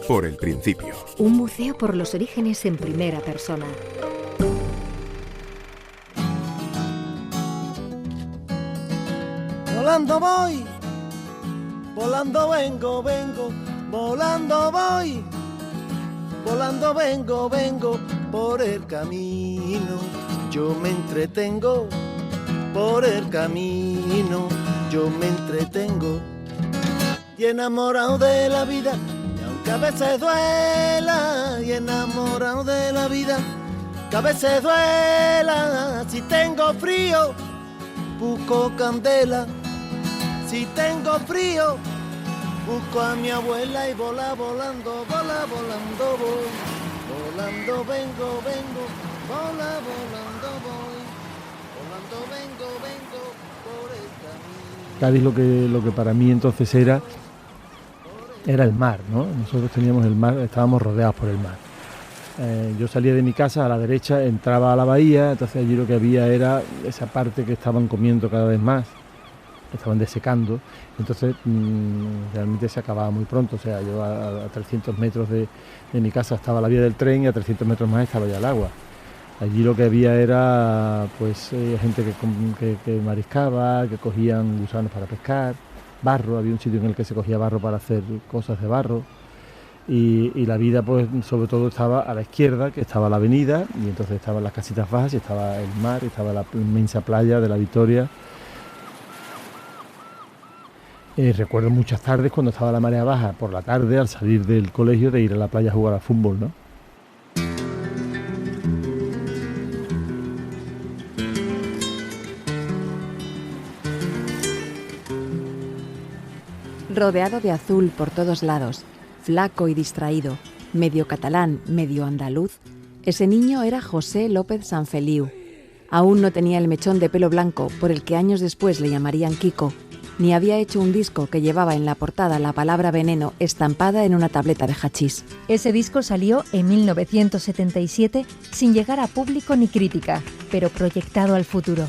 Por el principio. Un buceo por los orígenes en primera persona. Volando voy, volando vengo, volando voy, volando vengo por el camino. Yo me entretengo por el camino, yo me entretengo. Y enamorado de la vida, que a veces duela, y enamorado de la vida, que a veces duela. Si tengo frío, busco candela. Si tengo frío, busco a mi abuela y volando voy. Volando vengo, volando voy. Volando vengo por el camino. Cádiz lo que para mí entonces era el mar, ¿no? Nosotros teníamos el mar, estábamos rodeados por el mar. Yo salía de mi casa a la derecha, entraba a la bahía, entonces allí lo que había era esa parte que estaban comiendo cada vez más, estaban desecando, entonces realmente se acababa muy pronto. O sea, yo a 300 metros de mi casa estaba la vía del tren y a 300 metros más estaba ya el agua. Allí lo que había era pues gente que mariscaba, que cogían gusanos para pescar, barro, había un sitio en el que se cogía barro para hacer cosas de barro, y la vida pues sobre todo estaba a la izquierda, que estaba la avenida, y entonces estaban las casitas bajas y estaba el mar, y estaba la inmensa playa de la Victoria. Recuerdo muchas tardes cuando estaba la marea baja, por la tarde al salir del colegio, de ir a la playa a jugar al fútbol, ¿no? Rodeado de azul por todos lados, flaco y distraído, medio catalán, medio andaluz, ese niño era José López Sanfeliu. Aún no tenía el mechón de pelo blanco por el que años después le llamarían Kiko, ni había hecho un disco que llevaba en la portada la palabra veneno estampada en una tableta de hachís. Ese disco salió en 1977 sin llegar a público ni crítica, pero proyectado al futuro.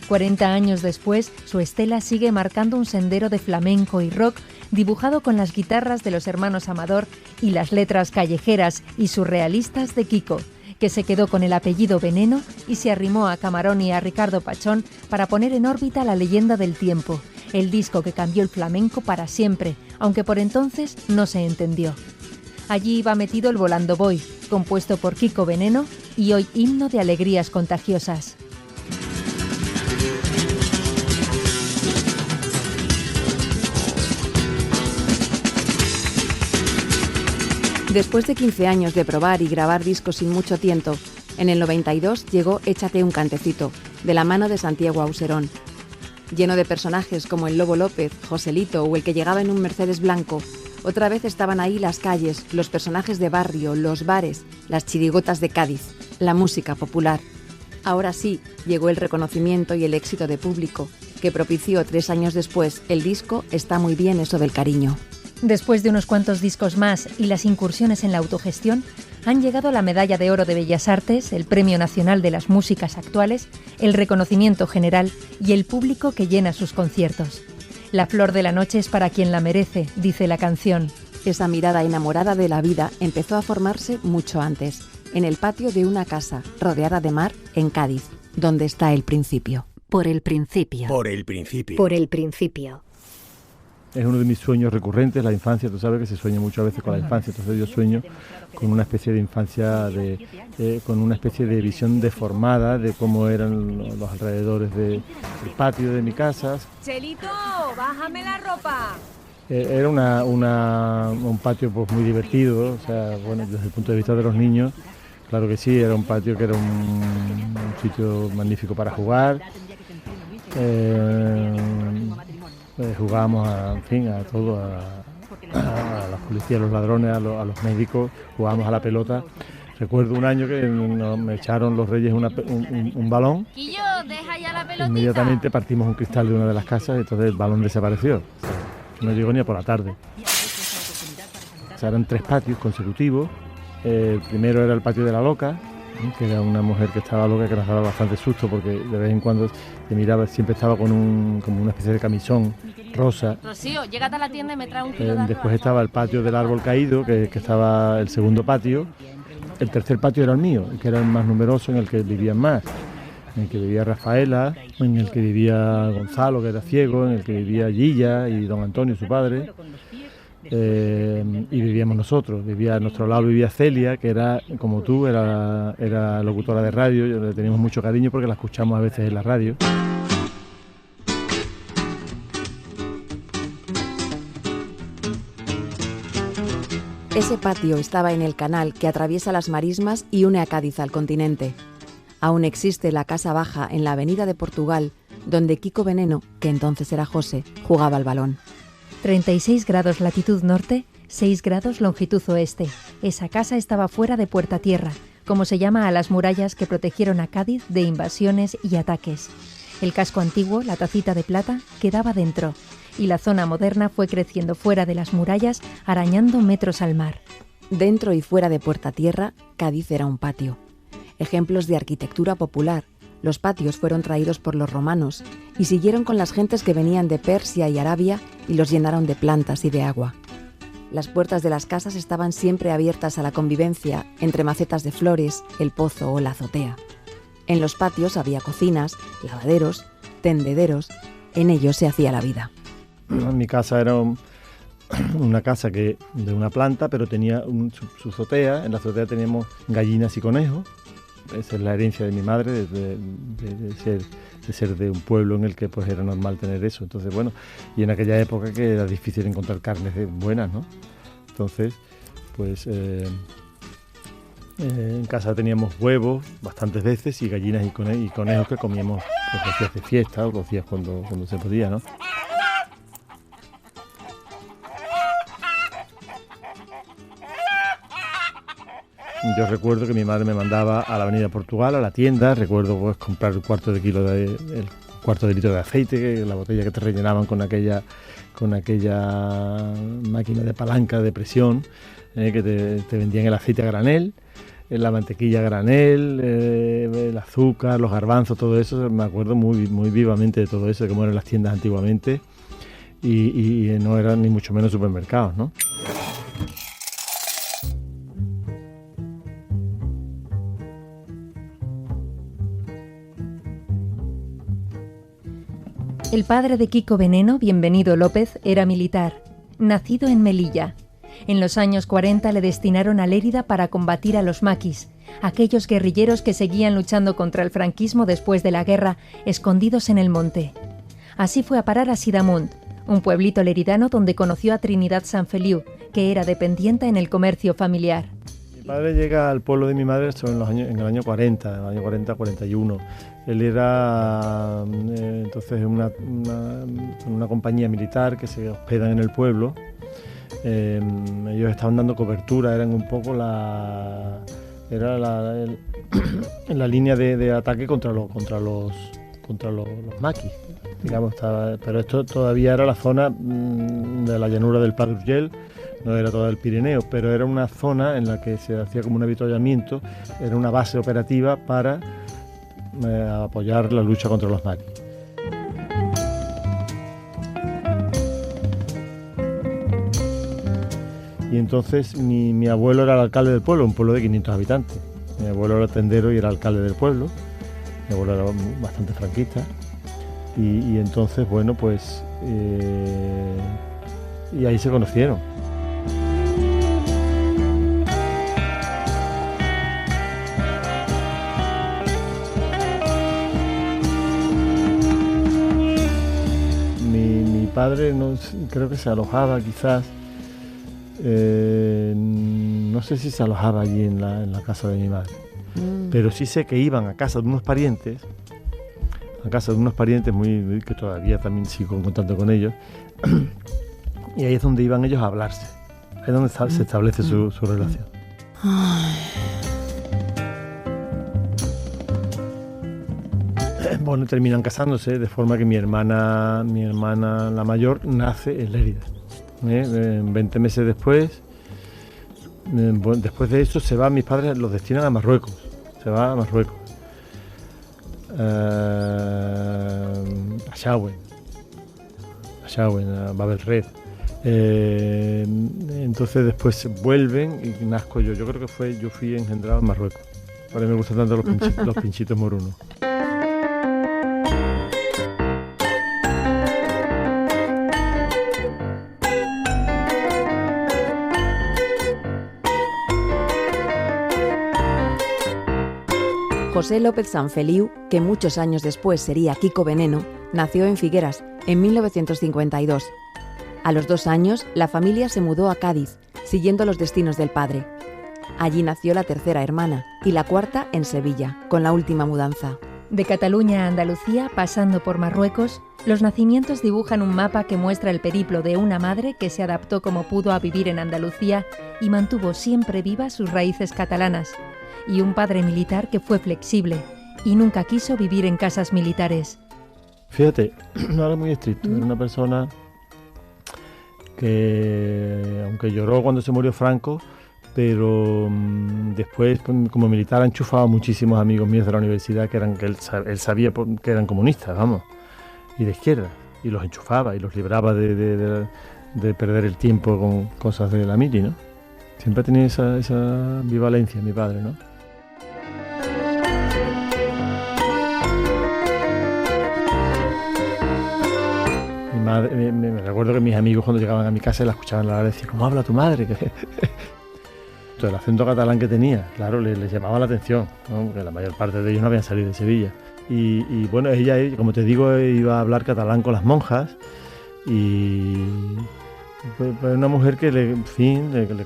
40 años después, su estela sigue marcando un sendero de flamenco y rock dibujado con las guitarras de los hermanos Amador y las letras callejeras y surrealistas de Kiko, que se quedó con el apellido Veneno y se arrimó a Camarón y a Ricardo Pachón para poner en órbita La leyenda del tiempo, el disco que cambió el flamenco para siempre, aunque por entonces no se entendió. Allí iba metido el Volando Voy, compuesto por Kiko Veneno y hoy himno de alegrías contagiosas. Después de 15 años de probar y grabar discos sin mucho tiento, en el 92 llegó Échate un cantecito, de la mano de Santiago Auserón. Lleno de personajes como el Lobo López, Joselito o el que llegaba en un Mercedes blanco, otra vez estaban ahí las calles, los personajes de barrio, los bares, las chirigotas de Cádiz, la música popular. Ahora sí, llegó el reconocimiento y el éxito de público, que propició 3 años después el disco Está muy bien eso del cariño. Después de unos cuantos discos más y las incursiones en la autogestión, han llegado la Medalla de Oro de Bellas Artes, el Premio Nacional de las Músicas Actuales, el reconocimiento general y el público que llena sus conciertos. La flor de la noche es para quien la merece, dice la canción. Esa mirada enamorada de la vida empezó a formarse mucho antes, en el patio de una casa rodeada de mar en Cádiz, donde está el principio. Por el principio. Por el principio. Por el principio. Es uno de mis sueños recurrentes, la infancia. Tú sabes que se sueña muchas veces con la infancia, entonces yo sueño con una especie de infancia, con una especie de visión deformada de cómo eran los alrededores del patio de mi casa. Chelito, bájame la ropa. Era un patio pues muy divertido, o sea, bueno, desde el punto de vista de los niños, claro que sí, era un patio que era un sitio magnífico para jugar. Jugábamos a todo, a la policía, a los ladrones, a los médicos, jugábamos a la pelota. Recuerdo un año que me echaron los Reyes un balón. Quillo, deja ya la pelotita. Inmediatamente partimos un cristal de una de las casas y entonces el balón desapareció. No llegó ni a por la tarde. O sea, eran 3 patios consecutivos El primero era el patio de la loca, que era una mujer que estaba loca, que nos daba bastante susto porque de vez en cuando te miraba, siempre estaba con como una especie de camisón rosa. Rocío, llégate a la tienda y me trae un kilo de arroz. Después estaba el patio del árbol caído, que estaba el segundo patio. El tercer patio era el mío, que era el más numeroso, en el que vivían más. En el que vivía Rafaela, en el que vivía Gonzalo, que era ciego, en el que vivía Gilla y don Antonio, su padre. Y vivíamos nosotros. A nuestro lado vivía Celia, que era, como tú, era locutora de radio. Le teníamos mucho cariño porque la escuchamos a veces en la radio. Ese patio estaba en el canal que atraviesa las marismas y une a Cádiz al continente. Aún existe la Casa Baja en la Avenida de Portugal, donde Kiko Veneno, que entonces era José, jugaba al balón. 36 grados latitud norte, 6 grados longitud oeste. Esa casa estaba fuera de Puerta Tierra, como se llama a las murallas que protegieron a Cádiz de invasiones y ataques. El casco antiguo, la Tacita de Plata, quedaba dentro, y la zona moderna fue creciendo fuera de las murallas, arañando metros al mar. Dentro y fuera de Puerta Tierra, Cádiz era un patio. Ejemplos de arquitectura popular. Los patios fueron traídos por los romanos y siguieron con las gentes que venían de Persia y Arabia y los llenaron de plantas y de agua. Las puertas de las casas estaban siempre abiertas a la convivencia entre macetas de flores, el pozo o la azotea. En los patios había cocinas, lavaderos, tendederos. En ellos se hacía la vida. Mi casa era una casa de una planta, pero tenía su azotea. En la azotea teníamos gallinas y conejos. Esa es la herencia de mi madre, de ser de un pueblo en el que pues era normal tener eso. Entonces, bueno, y en aquella época que era difícil encontrar carnes buenas, ¿no? Entonces, pues en casa teníamos huevos bastantes veces y gallinas y conejos que comíamos pues, los días de fiesta o los días cuando se podía, ¿no? Yo recuerdo que mi madre me mandaba a la Avenida Portugal, a la tienda. Recuerdo pues comprar el cuarto de litro de aceite, la botella que te rellenaban con aquella máquina de palanca de presión, que te vendían el aceite a granel, la mantequilla a granel, el azúcar, los garbanzos, todo eso. Me acuerdo muy, muy vivamente de todo eso, de cómo eran las tiendas antiguamente y no eran ni mucho menos supermercados, ¿no? El padre de Kiko Veneno, Bienvenido López, era militar, nacido en Melilla. En los años 40 le destinaron a Lérida para combatir a los maquis, aquellos guerrilleros que seguían luchando contra el franquismo después de la guerra, escondidos en el monte. Así fue a parar a Sidamont, un pueblito leridano donde conoció a Trinidad Sanfeliu, que era dependienta en el comercio familiar. Mi padre llega al pueblo de mi madre en el año 40-41. Él era entonces una compañía militar que se hospedan en el pueblo. Ellos estaban dando cobertura, eran un poco la línea de ataque contra los maquis, digamos. Pero esto todavía era la zona de la llanura del Pla d'Urgell, no era todo el Pirineo, pero era una zona en la que se hacía como un avituallamiento, era una base operativa para apoyar la lucha contra los maquis. Y entonces mi abuelo era el alcalde del pueblo, un pueblo de 500 habitantes. Mi abuelo era tendero y era alcalde del pueblo. Mi abuelo era bastante franquista. Y entonces, bueno, pues... y ahí se conocieron. Mi padre creo que se alojaba quizás... no sé si se alojaba allí en la casa de mi madre, pero sí sé que iban a casa de unos parientes, muy que todavía también sigo en contacto con ellos, y ahí es donde iban ellos a hablarse, ahí es donde se establece su relación. Bueno, terminan casándose, de forma que mi hermana la mayor nace en Lérida. 20 meses después Bueno, después de eso se va, mis padres los destinan a Marruecos. Se va a Marruecos. A Shawen, a Bab el Red. Entonces después vuelven y nazco yo. Yo creo que yo fui engendrado en Marruecos. Por eso me gustan tanto los pinchitos morunos. José López Sanfeliu, que muchos años después sería Kiko Veneno, nació en Figueras en 1952. A los 2 años, la familia se mudó a Cádiz, siguiendo los destinos del padre. Allí nació la tercera hermana y la cuarta en Sevilla, con la última mudanza. De Cataluña a Andalucía, pasando por Marruecos, los nacimientos dibujan un mapa que muestra el periplo de una madre que se adaptó como pudo a vivir en Andalucía y mantuvo siempre vivas sus raíces catalanas, y un padre militar que fue flexible y nunca quiso vivir en casas militares. Fíjate, no era muy estricto, era una persona que, aunque lloró cuando se murió Franco, pero después como militar ha enchufado a muchísimos amigos míos de la universidad que él sabía que eran comunistas, vamos, y de izquierda, y los enchufaba y los libraba de perder el tiempo con cosas de la mili, ¿no? Siempre ha tenido esa ambivalencia mi padre, ¿no? Mi madre, me recuerdo que mis amigos cuando llegaban a mi casa la escuchaban hablar y decían, ¿cómo habla tu madre? El acento catalán que tenía, claro, les llamaba la atención, ¿no? Porque la mayor parte de ellos no habían salido de Sevilla. Y bueno, ella, como te digo, iba a hablar catalán con las monjas y fue una mujer que le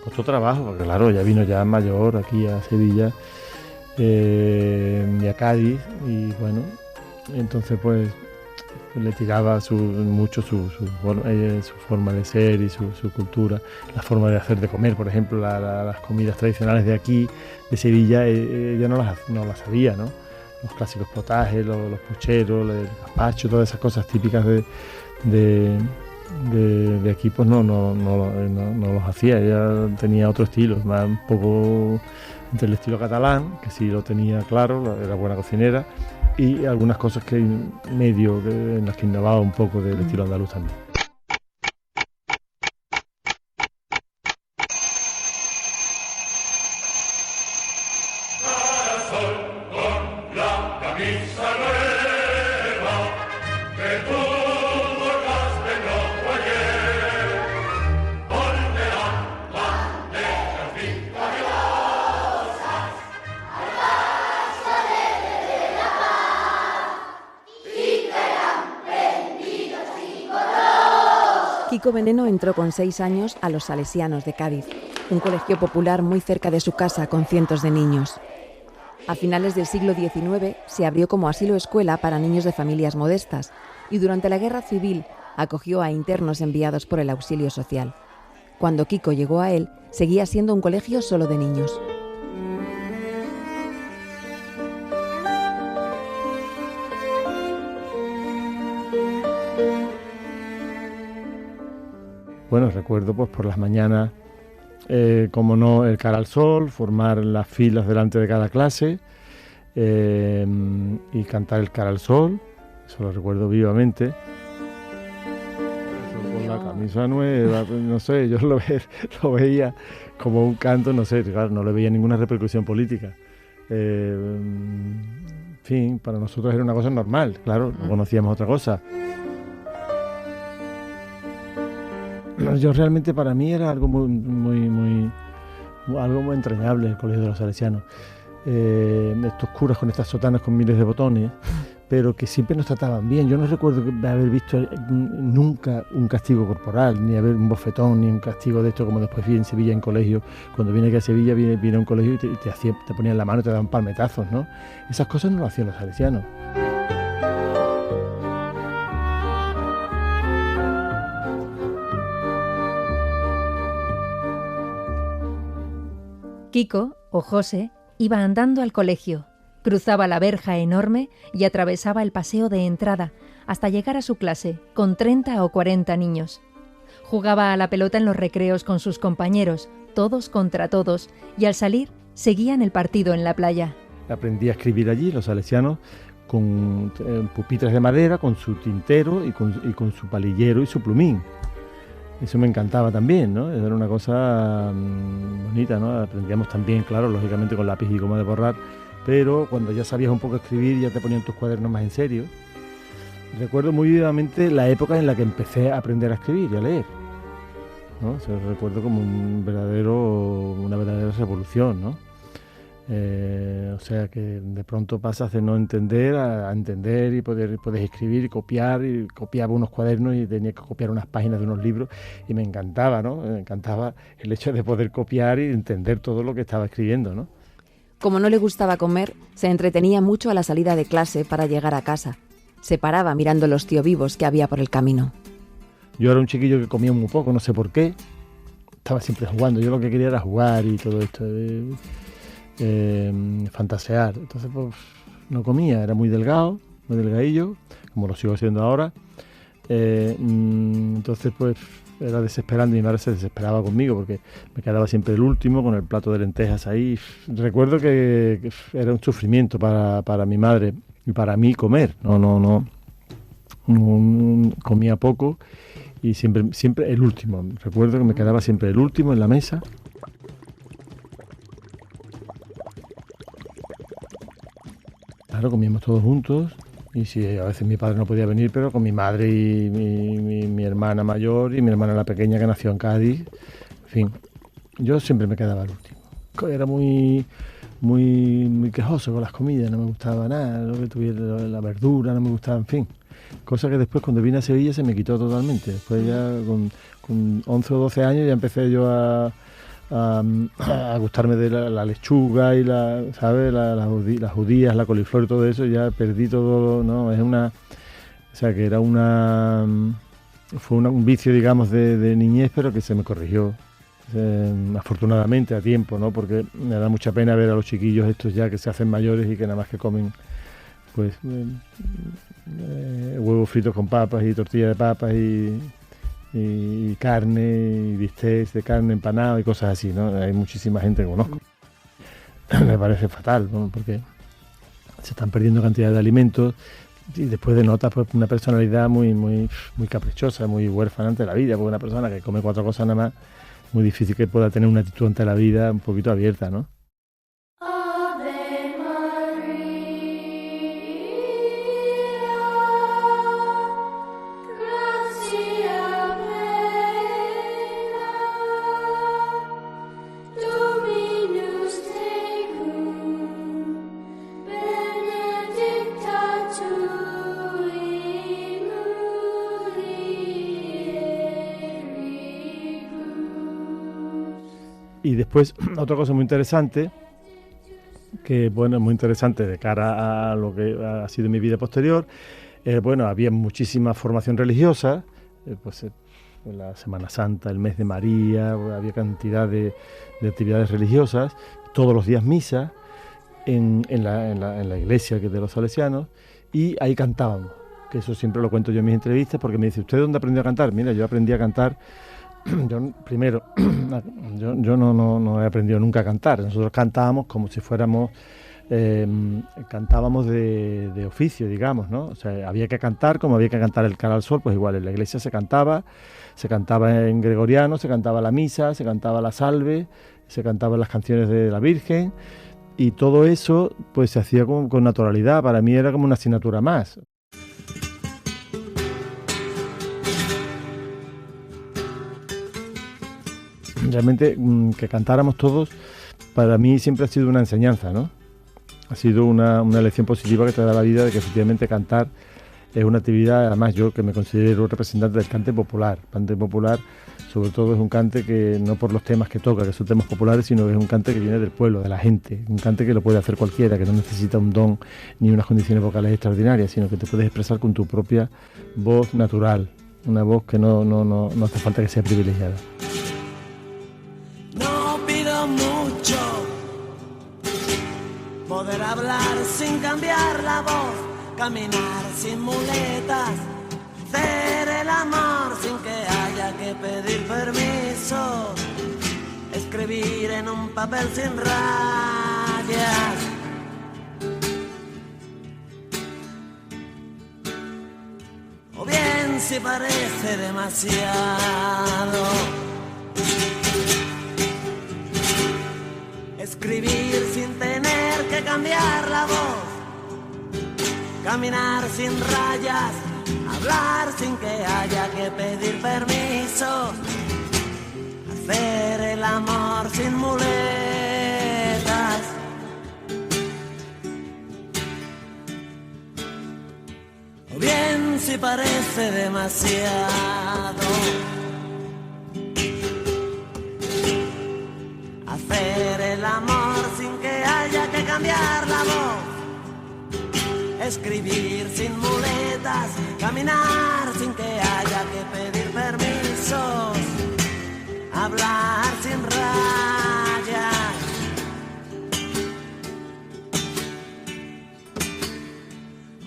costó trabajo, porque claro, ella vino ya mayor aquí a Sevilla y a Cádiz, y bueno, entonces pues le tiraba mucho su forma de ser y su cultura, la forma de hacer de comer, por ejemplo, las comidas tradicionales de aquí, de Sevilla, ella no las sabía, ¿no? Los clásicos potajes, los pucheros, el gazpacho, todas esas cosas típicas de aquí, pues no los hacía. Ella tenía otro estilo, más un poco entre el estilo catalán, que sí lo tenía claro, era buena cocinera, y algunas cosas que medio en las que innovaba un poco del estilo andaluz también. Kiko Veneno entró con 6 años a los Salesianos de Cádiz, un colegio popular muy cerca de su casa con cientos de niños. A finales del siglo XIX se abrió como asilo-escuela para niños de familias modestas y durante la Guerra Civil acogió a internos enviados por el Auxilio Social. Cuando Kiko llegó a él, seguía siendo un colegio solo de niños. Bueno, recuerdo pues por las mañanas, como no, el cara al sol, formar las filas delante de cada clase y cantar el cara al sol, eso lo recuerdo vivamente. Con la camisa nueva, no sé, yo lo veía como un canto, no sé, claro, no le veía ninguna repercusión política. En fin, para nosotros era una cosa normal, claro, no conocíamos otra cosa. Yo realmente, para mí era algo muy entrañable el Colegio de los Salesianos. Estos curas con estas sotanas con miles de botones, pero que siempre nos trataban bien. Yo no recuerdo haber visto nunca un castigo corporal, ni haber un bofetón, ni un castigo de esto como después vi en Sevilla en colegio. Cuando vine aquí a Sevilla, viene a un colegio y te ponían la mano y te daban palmetazos, ¿no? Esas cosas no lo hacían los salesianos. Kiko, o José, iba andando al colegio, cruzaba la verja enorme y atravesaba el paseo de entrada hasta llegar a su clase, con 30 o 40 niños. Jugaba a la pelota en los recreos con sus compañeros, todos contra todos, y al salir seguían el partido en la playa. Aprendí a escribir allí, los salesianos, con pupitres de madera, con su tintero y con su palillero y su plumín. Eso me encantaba también, ¿no? Era una cosa bonita, ¿no? Aprendíamos también, claro, lógicamente con lápiz y goma de borrar, pero cuando ya sabías un poco escribir ya te ponían tus cuadernos más en serio. Recuerdo muy vivamente la época en la que empecé a aprender a escribir y a leer, ¿no? O sea, recuerdo como una verdadera revolución, ¿no? O sea que de pronto pasas de no entender a entender y poder escribir y copiaba unos cuadernos y tenía que copiar unas páginas de unos libros y me encantaba, ¿no? Me encantaba el hecho de poder copiar y entender todo lo que estaba escribiendo, ¿no? Como no le gustaba comer, se entretenía mucho a la salida de clase para llegar a casa. Se paraba mirando los tío-vivos que había por el camino. Yo era un chiquillo que comía muy poco, no sé por qué. Estaba siempre jugando, yo lo que quería era jugar y todo esto, fantasear. Entonces pues no comía, era muy delgado, muy delgadillo, como lo sigo siendo ahora. Entonces pues era desesperante, mi madre se desesperaba conmigo porque me quedaba siempre el último con el plato de lentejas ahí. Recuerdo que era un sufrimiento para mi madre y para mí comer, no comía poco y siempre el último. Recuerdo que me quedaba siempre el último en la mesa. Claro, comíamos todos juntos y sí, a veces mi padre no podía venir, pero con mi madre y mi hermana mayor y mi hermana la pequeña que nació en Cádiz. En fin, yo siempre me quedaba el último. Era muy quejoso con las comidas, no me gustaba nada, lo que tuviera la verdura, no me gustaba, en fin. Cosa que después cuando vine a Sevilla se me quitó totalmente. Después ya con 11 o 12 años ya empecé yo a gustarme de la lechuga y las judías, la coliflor y todo eso. Ya perdí todo, ¿no? O sea que era fue un vicio, digamos, de niñez, pero que se me corrigió afortunadamente a tiempo, ¿no? Porque me da mucha pena ver a los chiquillos estos ya que se hacen mayores y que nada más que comen pues huevos fritos con papas y tortilla de papas y carne y bistecs de carne empanado y cosas así, ¿no? Hay muchísima gente que conozco. Me parece fatal, ¿no? Porque se están perdiendo cantidad de alimentos y después denotas pues una personalidad muy caprichosa, muy huérfana ante la vida, porque una persona que come 4 cosas nada más, muy difícil que pueda tener una actitud ante la vida un poquito abierta, ¿no? Y después, otra cosa muy interesante, que bueno, es muy interesante de cara a lo que ha sido mi vida posterior, bueno, había muchísima formación religiosa, pues la Semana Santa, el mes de María, había cantidad de actividades religiosas, todos los días misa en la iglesia que es de los salesianos, y ahí cantábamos, que eso siempre lo cuento yo en mis entrevistas, porque me dice, ¿usted dónde aprendió a cantar? Mira, yo aprendí a cantar. Yo no he aprendido nunca a cantar. Nosotros cantábamos como si fuéramos, cantábamos de oficio, digamos, ¿no? O sea, había que cantar como había que cantar el Cara al Sol, pues igual en la iglesia se cantaba en gregoriano, se cantaba la misa, se cantaba la salve, se cantaban las canciones de la Virgen y todo eso pues se hacía con naturalidad. Para mí era como una asignatura más. Realmente que cantáramos todos, para mí siempre ha sido una enseñanza, ¿no? Ha sido una lección positiva que te da la vida de que efectivamente cantar es una actividad, además yo que me considero representante del cante popular. El cante popular sobre todo es un cante que no por los temas que toca, que son temas populares, sino que es un cante que viene del pueblo, de la gente, un cante que lo puede hacer cualquiera, que no necesita un don ni unas condiciones vocales extraordinarias, sino que te puedes expresar con tu propia voz natural, una voz que no hace falta que sea privilegiada. Mucho poder hablar sin cambiar la voz, caminar sin muletas, hacer el amor sin que haya que pedir permiso, escribir en un papel sin rayas. O bien si parece demasiado, escribir sin tener que cambiar la voz, caminar sin rayas, hablar sin que haya que pedir permiso, hacer el amor sin muletas. O bien si parece demasiado, hacer el amor sin que haya que cambiar la voz, escribir sin muletas, caminar sin que haya que pedir permisos, hablar sin rayas.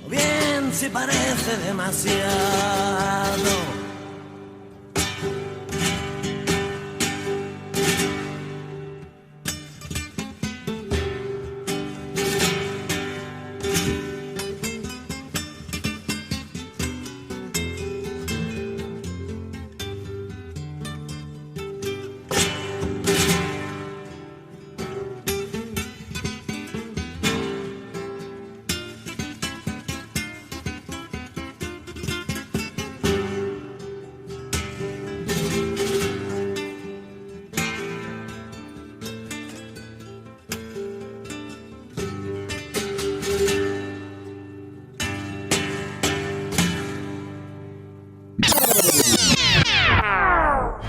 O bien si parece demasiado,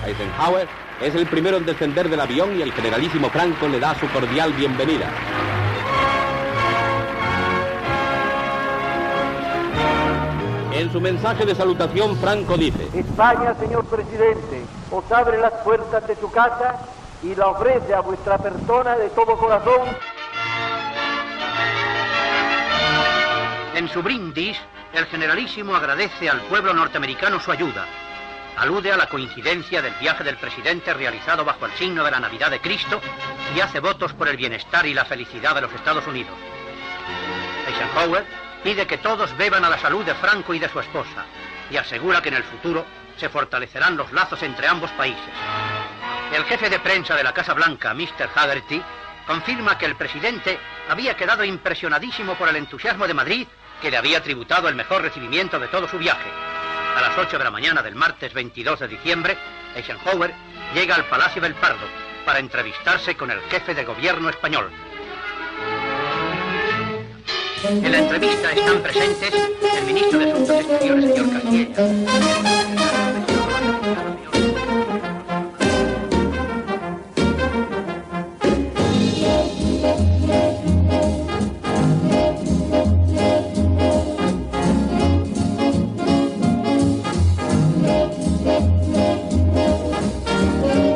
Eisenhower es el primero en descender del avión y el generalísimo Franco le da su cordial bienvenida. En su mensaje de salutación, Franco dice: España, señor presidente, os abre las puertas de su casa y la ofrece a vuestra persona de todo corazón. En su brindis, el generalísimo agradece al pueblo norteamericano su ayuda. Alude a la coincidencia del viaje del presidente realizado bajo el signo de la Navidad de Cristo y hace votos por el bienestar y la felicidad de los Estados Unidos. Eisenhower pide que todos beban a la salud de Franco y de su esposa y asegura que en el futuro se fortalecerán los lazos entre ambos países. El jefe de prensa de la Casa Blanca, Mr. Haggerty, confirma que el presidente había quedado impresionadísimo por el entusiasmo de Madrid, que le había tributado el mejor recibimiento de todo su viaje. A las 8 de la mañana del martes 22 de diciembre, Eisenhower llega al Palacio del Pardo para entrevistarse con el jefe de gobierno español. En la entrevista están presentes el ministro de Asuntos Exteriores, señor Castilla.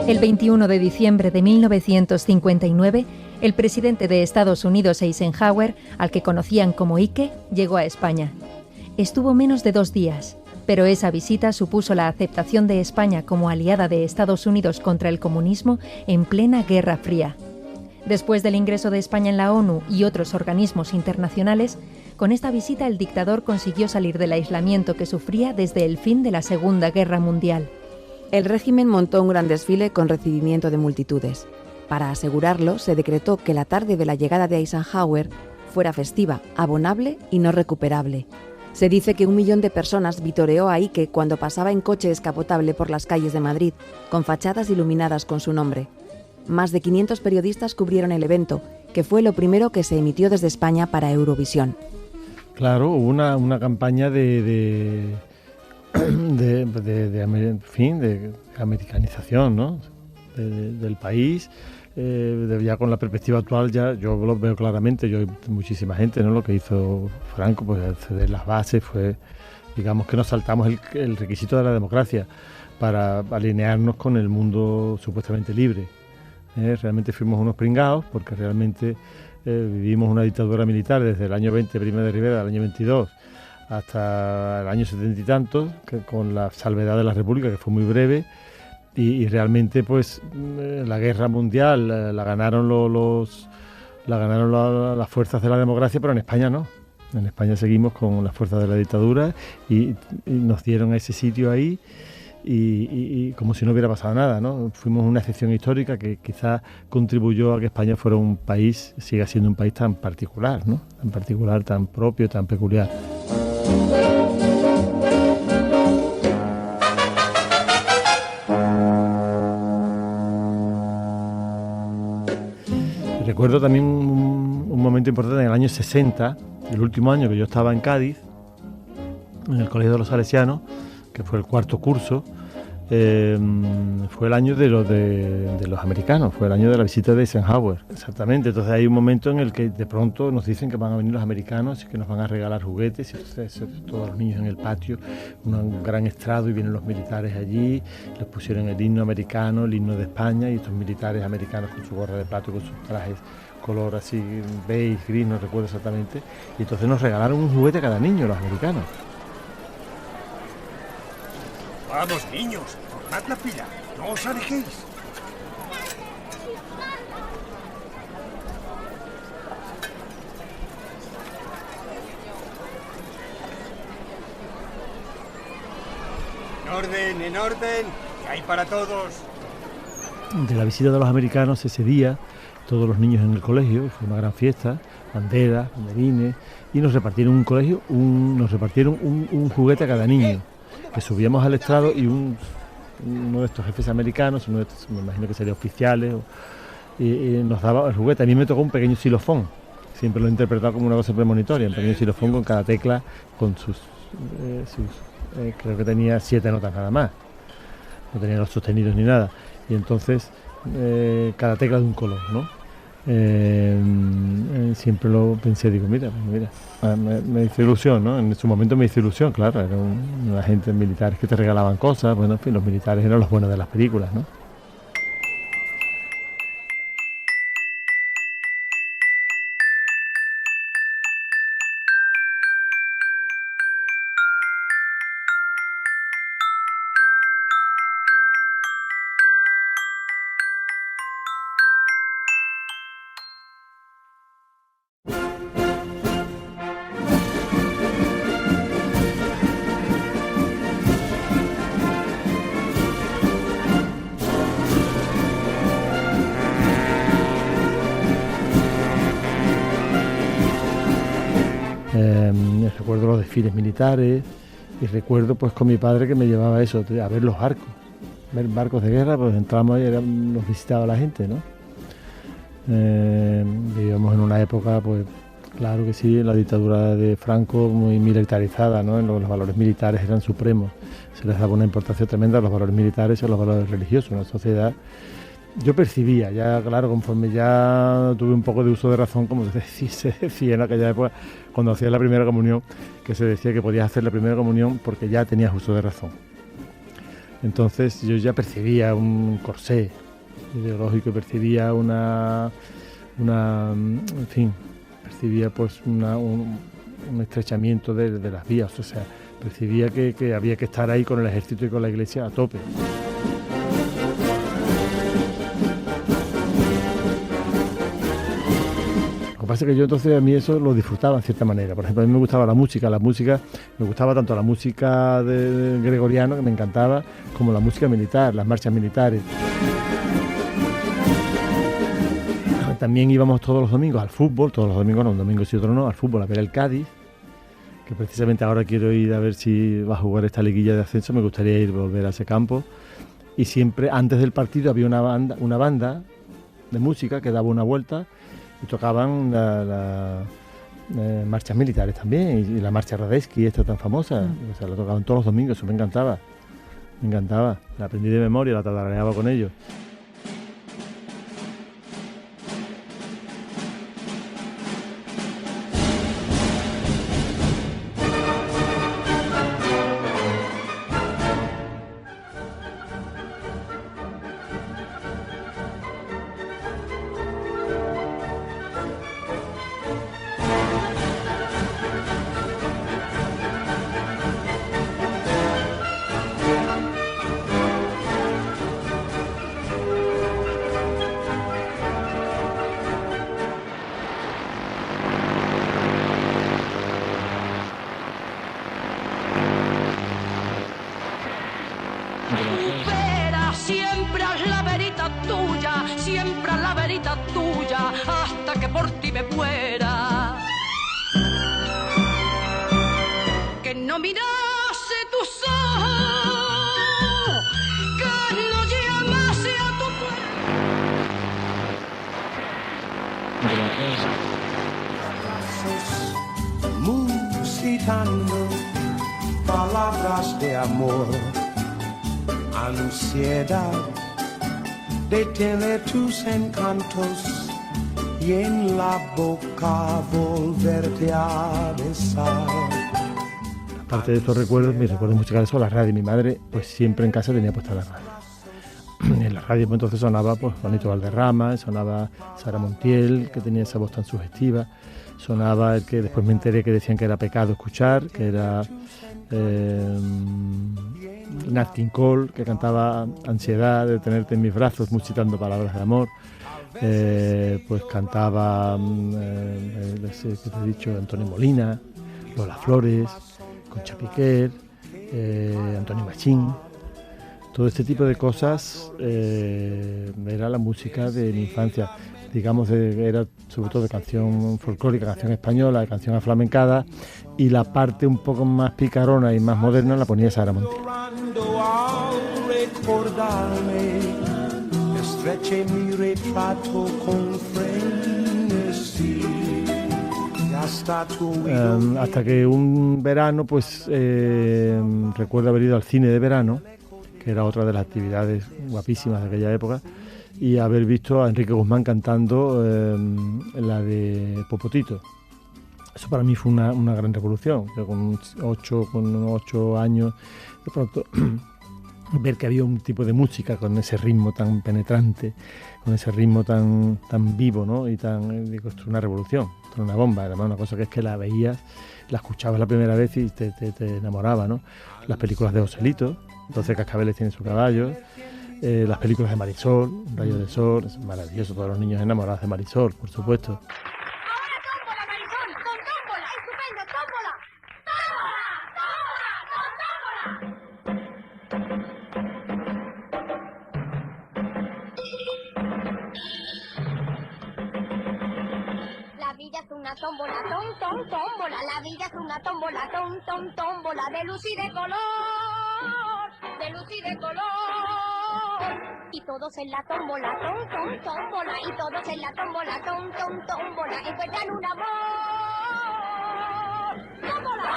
El 21 de diciembre de 1959, el presidente de Estados Unidos, Eisenhower, al que conocían como Ike, llegó a España. Estuvo menos de 2 días, pero esa visita supuso la aceptación de España como aliada de Estados Unidos contra el comunismo en plena Guerra Fría. Después del ingreso de España en la ONU y otros organismos internacionales, con esta visita el dictador consiguió salir del aislamiento que sufría desde el fin de la Segunda Guerra Mundial. El régimen montó un gran desfile con recibimiento de multitudes. Para asegurarlo, se decretó que la tarde de la llegada de Eisenhower fuera festiva, abonable y no recuperable. Se dice que 1 millón de personas vitoreó a Ike cuando pasaba en coche descapotable por las calles de Madrid, con fachadas iluminadas con su nombre. Más de 500 periodistas cubrieron el evento, que fue lo primero que se emitió desde España para Eurovisión. Claro, hubo una campaña de americanización, ¿no? del país. Ya con la perspectiva actual ya yo lo veo claramente. Yo muchísima gente, ¿no? Lo que hizo Franco, pues acceder las bases fue, digamos que nos saltamos el requisito de la democracia para alinearnos con el mundo supuestamente libre. Realmente fuimos unos pringados porque realmente vivimos una dictadura militar desde el año 20, Primo de Rivera, del año 22 hasta el año 70 y tantos, que con la salvedad de la República, que fue muy breve, Y realmente pues la guerra mundial la ganaron las fuerzas de la democracia, pero en España no. En España seguimos con las fuerzas de la dictadura y nos dieron ese sitio ahí y como si no hubiera pasado nada, ¿no? Fuimos una excepción histórica que quizás contribuyó a que España fuera un país, siga siendo un país tan particular, ¿no? Tan particular, tan propio, tan peculiar. Recuerdo también un momento importante en el año 60, el último año que yo estaba en Cádiz, en el Colegio de los Salesianos, que fue el cuarto curso. Fue el año de los americanos, fue el año de la visita de Eisenhower, exactamente. Entonces hay un momento en el que de pronto nos dicen que van a venir los americanos y que nos van a regalar juguetes, y entonces todos los niños en el patio, un gran estrado, y vienen los militares allí, les pusieron el himno americano, el himno de España, y estos militares americanos con su gorra de plato, con sus trajes color así beige, gris, no recuerdo exactamente, y entonces nos regalaron un juguete a cada niño, los americanos. Vamos, niños, tomad la pila, no os alejéis. En orden, que hay para todos. De la visita de los americanos ese día, todos los niños en el colegio, fue una gran fiesta, banderas, banderines, y nos repartieron un juguete a cada niño. Que subíamos al estrado y uno de estos jefes americanos, uno de estos, me imagino que sería oficiales, y nos daba el juguete. A mí me tocó un pequeño xilofón, siempre lo he interpretado como una cosa premonitoria, un pequeño xilofón con cada tecla, con creo que tenía 7 notas nada más, no tenía los sostenidos ni nada, y entonces cada tecla de un color, ¿no? Siempre lo pensé, digo, mira, me hizo ilusión, ¿no? En su momento me hizo ilusión, claro, eran una gente militares que te regalaban cosas, bueno, en fin, los militares eran los buenos de las películas, ¿no? Recuerdo los desfiles militares y recuerdo pues con mi padre que me llevaba eso, a ver los barcos, ver barcos de guerra, pues entrábamos y nos visitaba la gente, ¿no? Vivíamos en una época, pues claro que sí, la dictadura de Franco muy militarizada, ¿no? Los valores militares eran supremos, se les daba una importancia tremenda a los valores militares y a los valores religiosos, una sociedad. Yo percibía, ya claro, conforme ya tuve un poco de uso de razón, como se decía en aquella época, cuando hacías la primera comunión, que se decía que podías hacer la primera comunión porque ya tenías uso de razón. Entonces yo ya percibía un corsé ideológico, percibía en fin, percibía pues un estrechamiento de las vías, o sea, percibía que había que estar ahí con el ejército y con la iglesia a tope. Lo que pasa es que yo entonces a mí eso lo disfrutaba en cierta manera. Por ejemplo, a mí me gustaba la música, me gustaba tanto la música de gregoriano, que me encantaba, como la música militar, las marchas militares. También íbamos todos los domingos al fútbol, todos los domingos no, un domingo sí otro no, al fútbol a ver el Cádiz, que precisamente ahora quiero ir a ver si va a jugar esta liguilla de ascenso, me gustaría volver a ese campo. Y siempre antes del partido había una banda de música que daba una vuelta y tocaban las marchas militares también, y la marcha Radetzky, esta tan famosa, o sea, la tocaban todos los domingos, eso me encantaba, la aprendí de memoria, la tarareaba con ellos. la verita tuya hasta que por ti me muera. Que no mirase tus ojos, que no llamase a tu puerta. Musitando palabras de amor, ansiedad de tener tus encantos y en la boca volverte a besar. Aparte de estos recuerdos, mis recuerdos musicales son la radio. Mi madre, pues siempre en casa tenía puesta la radio. En la radio pues, entonces sonaba pues Juanito Valderrama, sonaba Sara Montiel, que tenía esa voz tan sugestiva, sonaba el que después me enteré que decían que era pecado escuchar, que era Nat King Cole, que cantaba Ansiedad de tenerte en mis brazos, musitando palabras de amor. Pues cantaba, que te he dicho, Antonio Molina, Lola Flores, Concha Piquer, Antonio Machín. Todo este tipo de cosas era la música de mi infancia. Digamos, era sobre todo de canción folclórica, canción española, de canción aflamencada, y la parte un poco más picarona y más moderna la ponía Sara Montiel. Estreché mi retrato con frenesí. Hasta que un verano, pues recuerdo haber ido al cine de verano, que era otra de las actividades guapísimas de aquella época, y haber visto a Enrique Guzmán cantando la de Popotito. Eso para mí fue una gran revolución. Yo con 8 años, de pronto ver que había un tipo de música con ese ritmo tan penetrante, con ese ritmo tan vivo, ¿no? Y digo, esto es una revolución, esto es una bomba. Además, una cosa que es que la veías, la escuchabas la primera vez y te enamoraba, ¿no? Las películas de Joselito, 12 cascabeles tiene su caballo, las películas de Marisol, Un rayo de sol, es maravilloso, todos los niños enamorados de Marisol, por supuesto. Tómbola, tómbola, la vida es una tómbola, tómbola, de luz y de color, y todos en la tómbola, tómbola, y todos en la tómbola, tómbola, encuentran un amor, tómbola.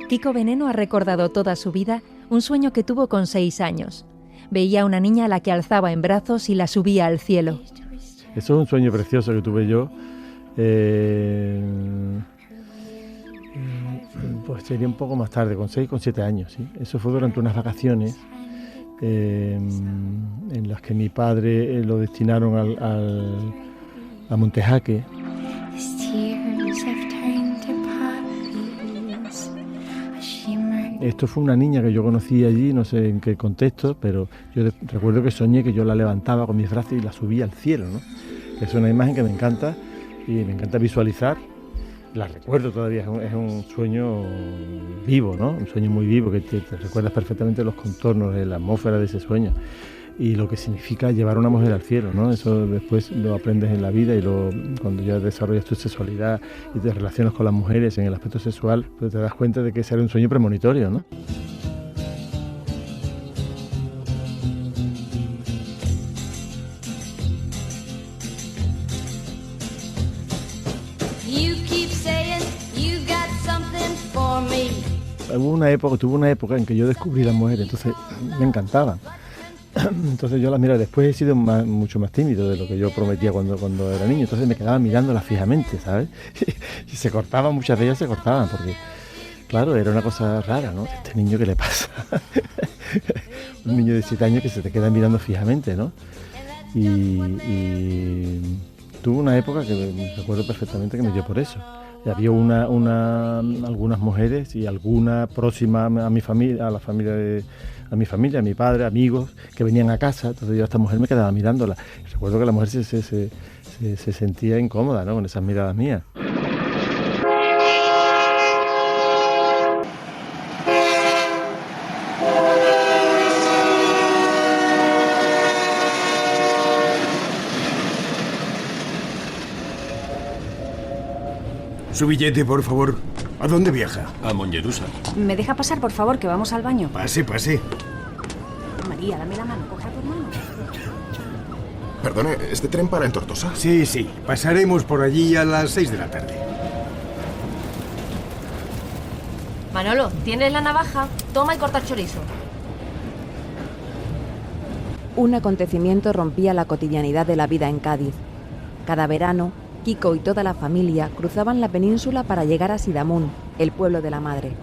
Kiko Veneno ha recordado toda su vida un sueño que tuvo con 6 años. Veía a una niña a la que alzaba en brazos y la subía al cielo. Eso es un sueño precioso que tuve yo. Pues sería un poco más tarde, con 6, con 7 años. ¿Sí? Eso fue durante unas vacaciones en las que mi padre lo destinaron a Montejaque. Esto fue una niña que yo conocí allí, no sé en qué contexto, pero yo recuerdo que soñé que yo la levantaba con mis brazos y la subía al cielo, ¿no? Es una imagen que me encanta y me encanta visualizar. La recuerdo todavía, es un sueño vivo, ¿no? Un sueño muy vivo que te recuerdas perfectamente los contornos, la atmósfera de ese sueño y lo que significa llevar a una mujer al cielo, ¿no? Eso después lo aprendes en la vida y cuando ya desarrollas tu sexualidad y te relacionas con las mujeres en el aspecto sexual, pues te das cuenta de que ese era un sueño premonitorio, ¿no? Tuve una época en que yo descubrí las mujeres, entonces me encantaban. Entonces yo las miraba. Después he sido mucho más tímido de lo que yo prometía cuando era niño. Entonces me quedaba mirándolas fijamente, ¿sabes? Y se cortaban, muchas de ellas se cortaban, porque, claro, era una cosa rara, ¿no? ¿Este niño qué le pasa? Un niño de 7 años que se te queda mirando fijamente, ¿no? Y tuve una época que recuerdo perfectamente que me dio por eso. Y había algunas mujeres y alguna próxima a mi familia, a mi padre, amigos, que venían a casa. Entonces yo a esta mujer me quedaba mirándola. Y recuerdo que la mujer se sentía incómoda, ¿no?, con esas miradas mías. Su billete, por favor. ¿A dónde viaja? A Mollerussa. ¿Me deja pasar, por favor, que vamos al baño? Pase, pase. María, dame la mano, coge a tu hermano. Perdone, ¿este tren para en Tortosa? Sí, sí. Pasaremos por allí a las 6 de la tarde. Manolo, ¿tienes la navaja? Toma y corta el chorizo. Un acontecimiento rompía la cotidianidad de la vida en Cádiz. Cada verano, Kiko y toda la familia cruzaban la península para llegar a Sidamún, el pueblo de la madre.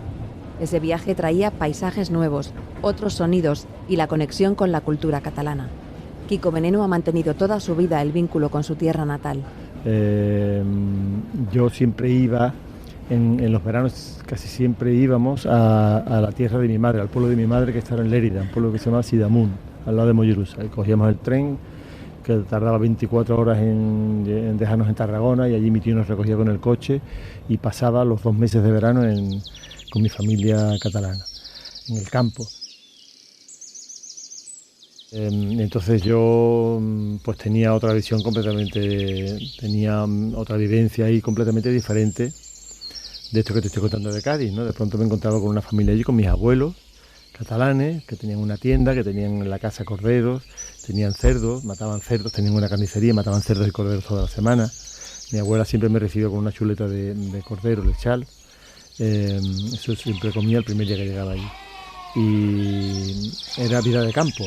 Ese viaje traía paisajes nuevos, otros sonidos y la conexión con la cultura catalana. Kiko Veneno ha mantenido toda su vida el vínculo con su tierra natal. Yo siempre iba, en los veranos casi siempre íbamos a la tierra de mi madre, al pueblo de mi madre que estaba en Lérida, un pueblo que se llama Sidamún, al lado de Mollerussa. Cogíamos el tren, que tardaba 24 horas en dejarnos en Tarragona, y allí mi tío nos recogía con el coche y pasaba los 2 meses de verano con mi familia catalana, en el campo. Entonces yo pues tenía otra visión tenía otra vivencia ahí completamente diferente de esto que te estoy contando de Cádiz, ¿no? De pronto me encontraba con una familia allí, con mis abuelos catalanes, que tenían una tienda, que tenían en la casa corderos, tenían cerdos, mataban cerdos, tenían una carnicería, mataban cerdos y corderos toda la semana. Mi abuela siempre me recibió con una chuleta de cordero, lechal. Eso siempre comía el primer día que llegaba allí. Y era vida de campo.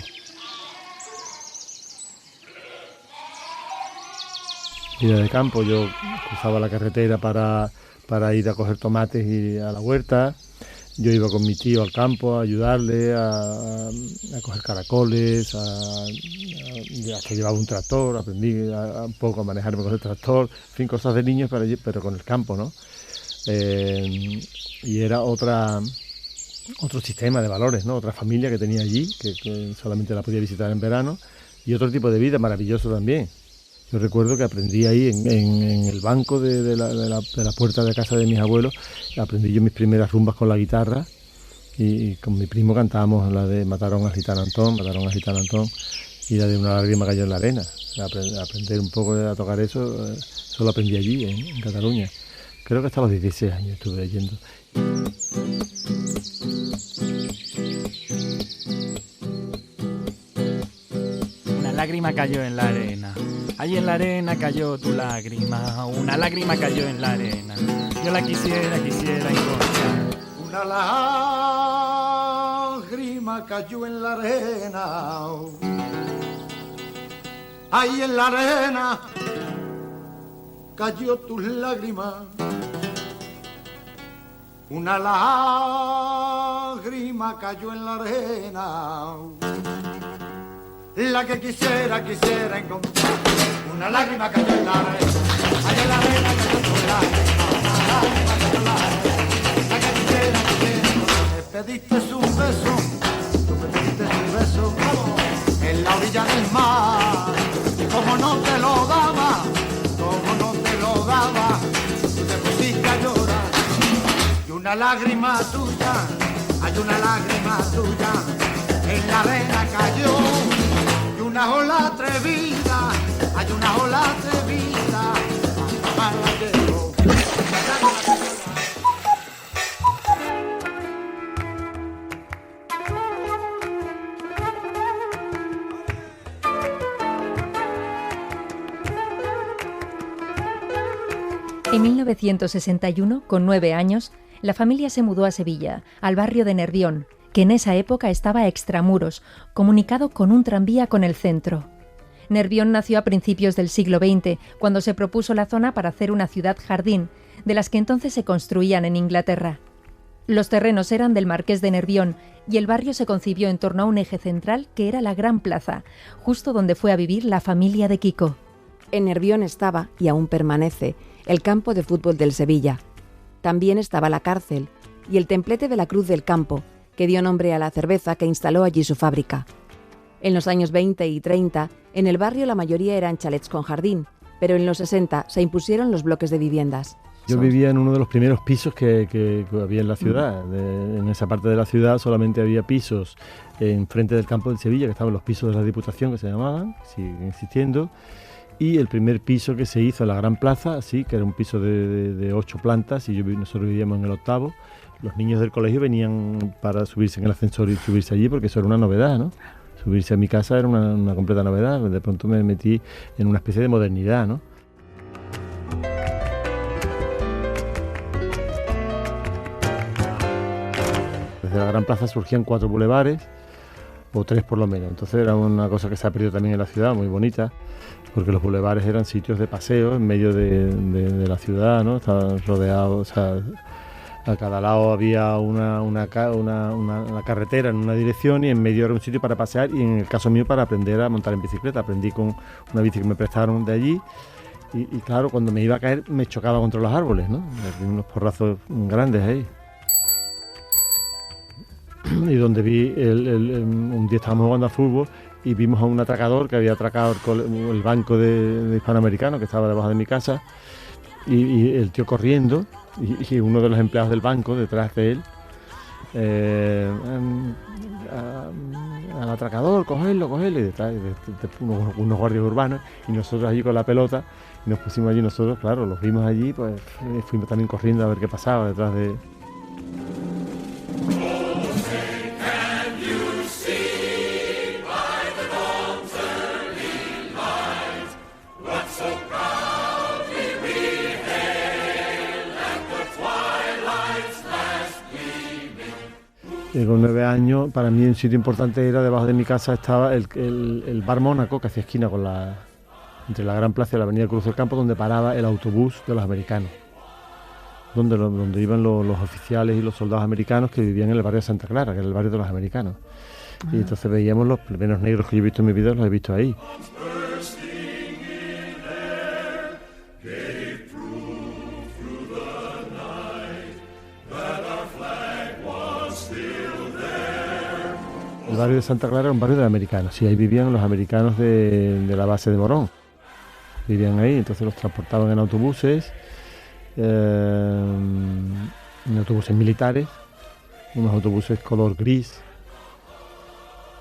Vida de campo, yo cruzaba la carretera para ir a coger tomates y a la huerta. Yo iba con mi tío al campo a ayudarle a coger caracoles, hasta llevaba un tractor, aprendí un poco a manejarme con el tractor, en fin, cosas de niños, pero con el campo, ¿no? Y era otro sistema de valores, ¿no? Otra familia que tenía allí, que solamente la podía visitar en verano, y otro tipo de vida maravilloso también. Yo recuerdo que aprendí ahí en el banco de la puerta de casa de mis abuelos, aprendí yo mis primeras rumbas con la guitarra, y con mi primo cantábamos la de Mataron al gitano Antón, y la de Una lágrima cayó en la arena. Aprender un poco a tocar eso lo aprendí allí, en Cataluña. Creo que hasta los 16 años estuve leyendo. Una lágrima cayó en la arena. Allí en la arena cayó tu lágrima. Una lágrima cayó en la arena. Yo la quisiera encontrar. Una lágrima cayó en la arena. Ahí en la arena cayó tu lágrima. Una lágrima cayó en la arena. La que quisiera encontrar. Una lágrima cayó en la arena. Allá en la arena cayó tu lágrima. Una lágrima cayó en la arena. La que quisiera encontrar. Me pediste un beso. Tú me pediste un beso. En la orilla del mar. Y como no te lo daba, tú te pusiste a llorar. Y una lágrima tuya, hay una lágrima tuya. En la arena cayó. Una ola atrevida, hay una ola atrevida, para la llevo. En 1961, con 9 años, la familia se mudó a Sevilla, al barrio de Nervión, que en esa época estaba a extramuros, comunicado con un tranvía con el centro. Nervión nació a principios del siglo XX, cuando se propuso la zona para hacer una ciudad jardín, de las que entonces se construían en Inglaterra. Los terrenos eran del marqués de Nervión y el barrio se concibió en torno a un eje central que era la Gran Plaza, justo donde fue a vivir la familia de Kiko. En Nervión estaba, y aún permanece, el campo de fútbol del Sevilla. También estaba la cárcel y el templete de la Cruz del Campo, que dio nombre a la cerveza que instaló allí su fábrica. En los años 20 y 30, en el barrio la mayoría eran chalets con jardín, pero en los 60 se impusieron los bloques de viviendas. Yo vivía en uno de los primeros pisos que había en la ciudad. En esa parte de la ciudad solamente había pisos enfrente del campo de Sevilla, que estaban los pisos de la Diputación, que se llamaban, siguen existiendo, y el primer piso que se hizo en la Gran Plaza, sí, que era un piso de 8 plantas, y nosotros vivíamos en el 8º. Los niños del colegio venían para subirse en el ascensor y subirse allí, porque eso era una novedad, ¿no? Subirse a mi casa era una completa novedad. De pronto me metí en una especie de modernidad, ¿no? Desde la Gran Plaza surgían 4 bulevares, o 3 por lo menos. Entonces era una cosa que se ha perdido también en la ciudad, muy bonita, porque los bulevares eran sitios de paseo en medio de la ciudad, ¿no? Estaban rodeados, o sea, a cada lado había una carretera en una dirección y en medio era un sitio para pasear, y en el caso mío para aprender a montar en bicicleta. Aprendí con una bici que me prestaron de allí y claro, cuando me iba a caer me chocaba contra los árboles, ¿no? Unos porrazos grandes ahí. Y donde vi, un día estábamos jugando a fútbol y vimos a un atracador que había atracado el banco de hispanoamericano que estaba debajo de mi casa, y el tío corriendo, y uno de los empleados del banco detrás de él, al atracador, cogerlo, y detrás de unos guardias urbanos, y nosotros allí con la pelota, y nos pusimos allí nosotros, claro, los vimos allí, pues fuimos también corriendo a ver qué pasaba detrás de... Con 9 años, para mí un sitio importante era, debajo de mi casa estaba el bar Mónaco, que hacía esquina con entre la Gran Plaza y la Avenida Cruz del Campo, donde paraba el autobús de los americanos, donde iban los oficiales y los soldados americanos que vivían en el barrio de Santa Clara, que era el barrio de los americanos. Y entonces veíamos los primeros negros que yo he visto en mi vida, los he visto ahí. El barrio de Santa Clara era un barrio de americanos, y ahí vivían los americanos de la base de Morón. Vivían ahí, entonces los transportaban en autobuses, militares, unos autobuses color gris.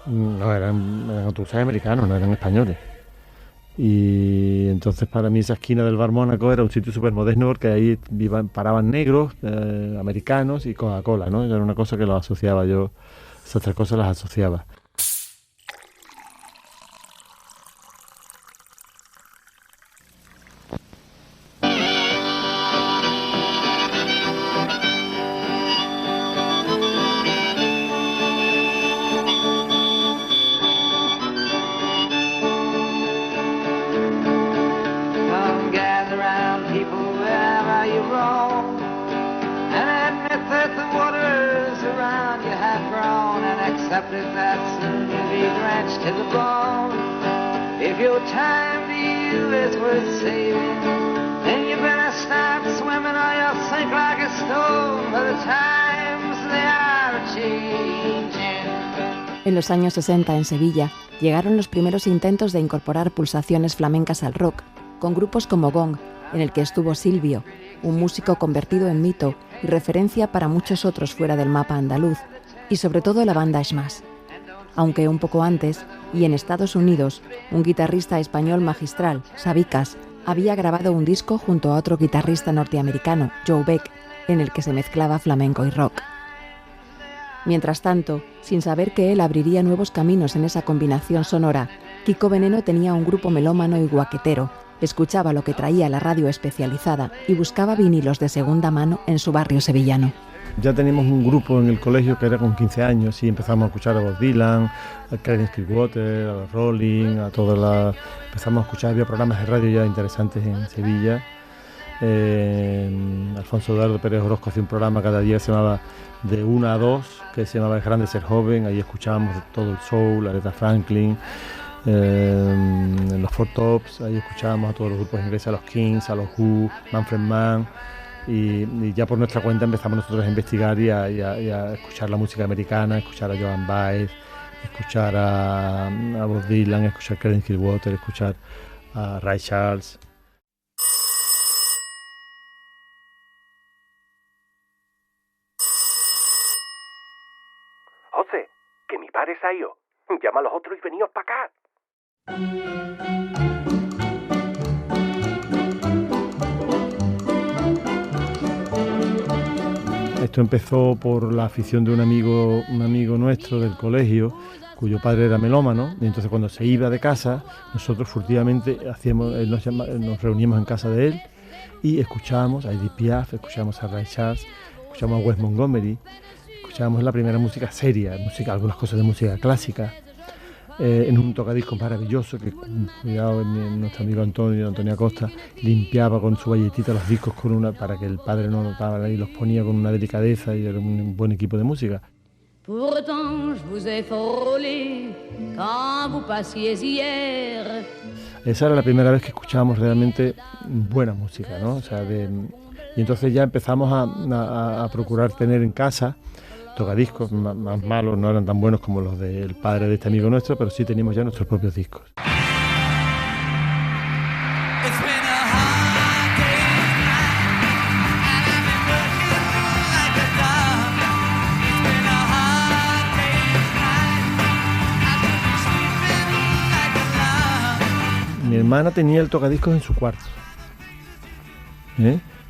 No, eran autobuses americanos, no eran españoles. Y entonces para mí esa esquina del bar Mónaco era un sitio súper moderno, porque ahí paraban negros, americanos y Coca-Cola, ¿no? Era una cosa que lo asociaba yo. Esas 3 cosas las asociaba. En los años 60, en Sevilla, llegaron los primeros intentos de incorporar pulsaciones flamencas al rock, con grupos como Gong, en el que estuvo Silvio, un músico convertido en mito y referencia para muchos otros fuera del mapa andaluz, y sobre todo la banda Smash. Aunque un poco antes, y en Estados Unidos, un guitarrista español magistral, Sabicas, había grabado un disco junto a otro guitarrista norteamericano, Joe Beck, en el que se mezclaba flamenco y rock. Mientras tanto, sin saber que él abriría nuevos caminos en esa combinación sonora, Kiko Veneno tenía un grupo melómano y guaquetero, escuchaba lo que traía la radio especializada y buscaba vinilos de segunda mano en su barrio sevillano. Ya teníamos un grupo en el colegio que era con 15 años y empezamos a escuchar a Bob Dylan, a Creedence Clearwater, a los Rolling, empezamos a escuchar, había programas de radio ya interesantes en Sevilla. Alfonso Eduardo Pérez Orozco hacía un programa cada día que se llamaba De 1 a 2, que se llamaba Es grande ser joven, ahí escuchábamos todo el soul, Aretha Franklin, En los Four Tops, ahí escuchábamos a todos los grupos ingleses, a los Kings, a los Who, Manfred Mann, y ya por nuestra cuenta empezamos nosotros a investigar y a escuchar la música americana, escuchar a Joan Baez, escuchar a Bob Dylan, escuchar a Creedence Clearwater, escuchar a Ray Charles. José, que mi padre se ha ido. Llama a los otros y veníos para acá. Esto empezó por la afición de un amigo nuestro del colegio, cuyo padre era melómano, y entonces cuando se iba de casa, nosotros furtivamente nos reuníamos en casa de él y escuchábamos a Edith Piaf, escuchábamos a Ray Charles, escuchábamos a Wes Montgomery, escuchábamos la primera música seria, algunas cosas de música clásica, en un tocadiscos maravilloso que, cuidado, nuestro amigo Antonio Acosta, limpiaba con su valletita los discos para que el padre no notara, y los ponía con una delicadeza, y era un buen equipo de música. Pourtant, je vous ai frôlé quand vous passiez hier. Esa era la primera vez que escuchábamos realmente buena música, ¿no? Y entonces ya empezamos a procurar tener en casa tocadiscos más malos, no eran tan buenos como los del padre de este amigo nuestro, pero sí teníamos ya nuestros propios discos. Mi hermana tenía el tocadiscos en su cuarto,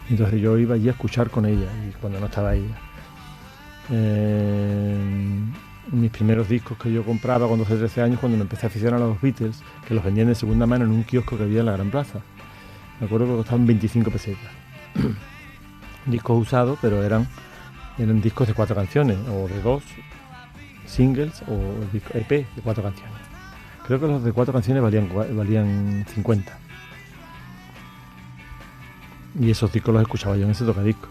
entonces yo iba allí a escuchar con ella, y cuando no estaba ella. Mis primeros discos que yo compraba cuando tenía 13 años, cuando me empecé a aficionar a los Beatles, que los vendían de segunda mano en un kiosco que había en la Gran Plaza. Me acuerdo que costaban 25 pesetas. Discos usados, pero eran discos de 4 canciones, o de 2 singles, o EP de 4 canciones. Creo que los de 4 canciones valían 50. Y esos discos los escuchaba yo en ese tocadiscos.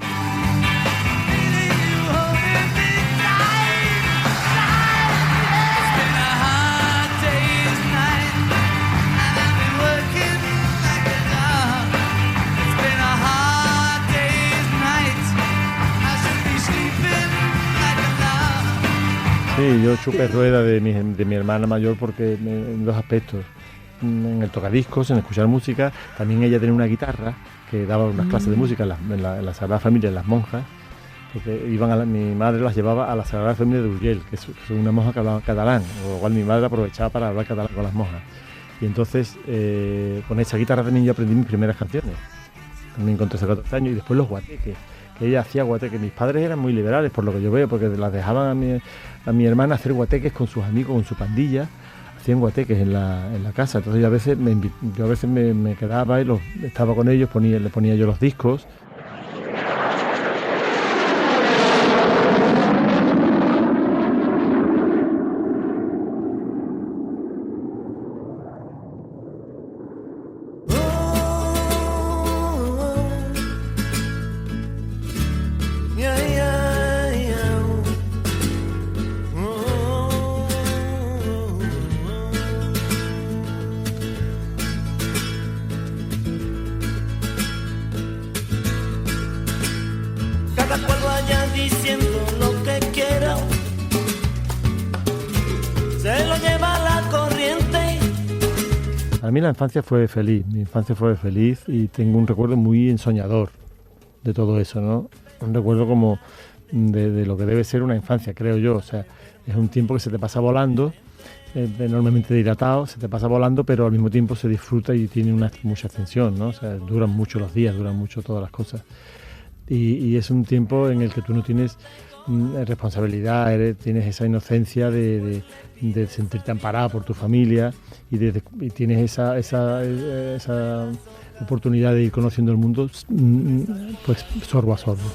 Sí, yo chupé rueda de mi hermana mayor porque en 2 aspectos. En el tocadiscos, en escuchar música. También ella tenía una guitarra que daba unas clases de música en la Sagrada Familia, en las monjas, porque mi madre las llevaba a la Sagrada Familia de Urgell, que es una monja que hablaba catalán, con lo cual mi madre aprovechaba para hablar catalán con las monjas. Y entonces con esa guitarra también yo aprendí mis primeras canciones, también con 13 o 14 años, y después los guateques, que ella hacía guateques. Mis padres eran muy liberales, por lo que yo veo, porque las dejaban a mi hermana hacer guateques con sus amigos, con su pandilla. Hacían guateques en la casa, entonces yo a veces me quedaba y estaba con ellos, le ponía yo los discos. A mí la infancia fue feliz, mi infancia fue feliz y tengo un recuerdo muy ensoñador de todo eso, ¿no? Un recuerdo como de lo que debe ser una infancia, creo yo. O sea, es un tiempo que se te pasa volando, enormemente dilatado, se te pasa volando, pero al mismo tiempo se disfruta y tiene mucha extensión, ¿no? O sea, duran mucho los días, duran mucho todas las cosas. Y es un tiempo en el que tú no tienes responsabilidad, tienes esa inocencia de sentirte amparada por tu familia y tienes esa oportunidad de ir conociendo el mundo, pues sorbo a sorbo.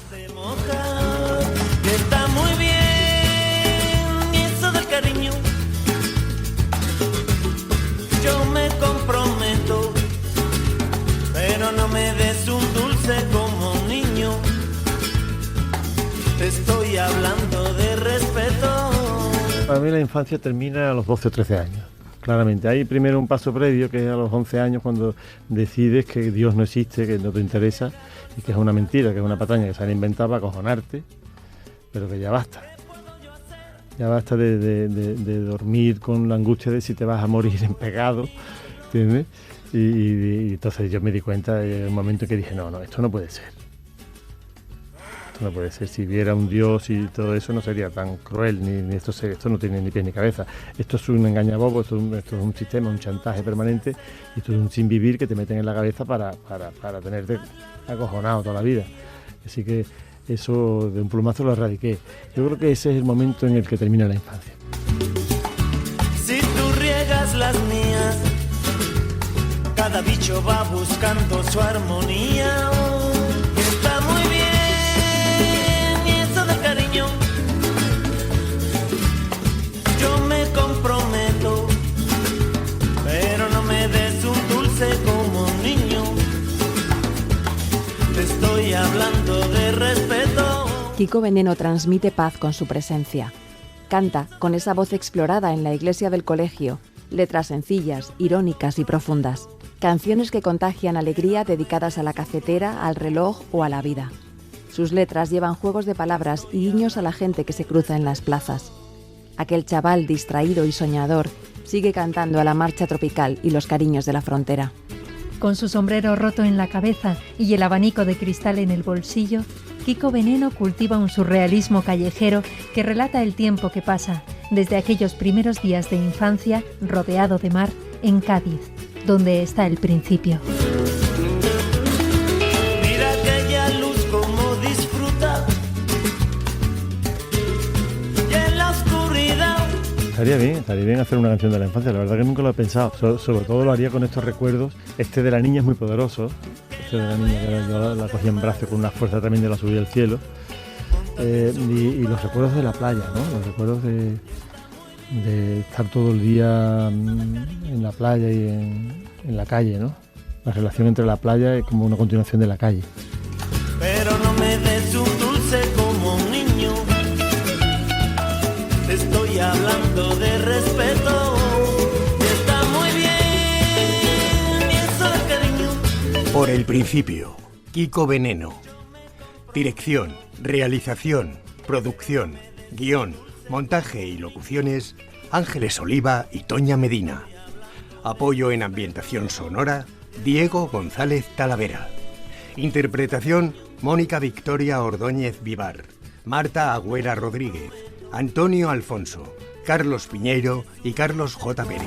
Está muy bien eso del cariño. Yo me comprometo, pero no me des un dulce como un niño. Te estoy hablando de respeto. Para mí la infancia termina a los 12 o 13 años. claramente. Hay primero un paso previo, que es a los 11 años, cuando decides que Dios no existe, que no te interesa, y que es una mentira, que es una patraña que se han inventado para acojonarte, pero que ya basta. Ya basta de dormir con la angustia de si te vas a morir en pecado, ¿entiendes? Y entonces yo me di cuenta en un momento que dije, no, esto no puede ser. Esto no puede ser. Si hubiera un Dios y todo eso no sería tan cruel, ni esto no tiene ni pies ni cabeza. Esto es un engañabobo, esto es un sistema, un chantaje permanente, y esto es un sin vivir que te meten en la cabeza para tenerte acojonado toda la vida. Así que eso de un plumazo lo erradiqué. Yo creo que ese es el momento en el que termina la infancia. Si tú riegas las mías, cada bicho va buscando su armonía. Que está muy bien, y eso de cariño, yo me comprometo, pero no me des un dulce como un niño. Te estoy hablando de respeto. Kiko Veneno transmite paz con su presencia. Canta con esa voz explorada en la iglesia del colegio, letras sencillas, irónicas y profundas. Canciones que contagian alegría dedicadas a la cafetera, al reloj o a la vida. Sus letras llevan juegos de palabras y guiños a la gente que se cruza en las plazas. Aquel chaval distraído y soñador sigue cantando a la marcha tropical y los cariños de la frontera. Con su sombrero roto en la cabeza y el abanico de cristal en el bolsillo, Kiko Veneno cultiva un surrealismo callejero que relata el tiempo que pasa, desde aquellos primeros días de infancia, rodeado de mar, en Cádiz, donde está el principio. Mira aquella luz como disfruta, y en la oscuridad. Estaría bien hacer una canción de la infancia, la verdad que nunca lo he pensado. Sobre todo lo haría con estos recuerdos. Este de la niña es muy poderoso, este de la niña que yo la cogía en brazos con una fuerza tremenda y la subía al cielo. Y los recuerdos de la playa, ¿no? Los recuerdos de estar todo el día en la playa y en la calle, ¿no? La relación entre la playa es como una continuación de la calle. Pero no me des un dulce como un niño. Te estoy hablando de respeto. Está muy bien, y eso de cariño. Por el principio, Kiko Veneno. Dirección, realización, producción, guión, montaje y locuciones, Ángeles Oliva y Toña Medina. Apoyo en ambientación sonora, Diego González Talavera. Interpretación, Mónica Victoria Ordóñez Vivar, Marta Agüera Rodríguez, Antonio Alfonso, Carlos Piñeiro y Carlos J. Pérez.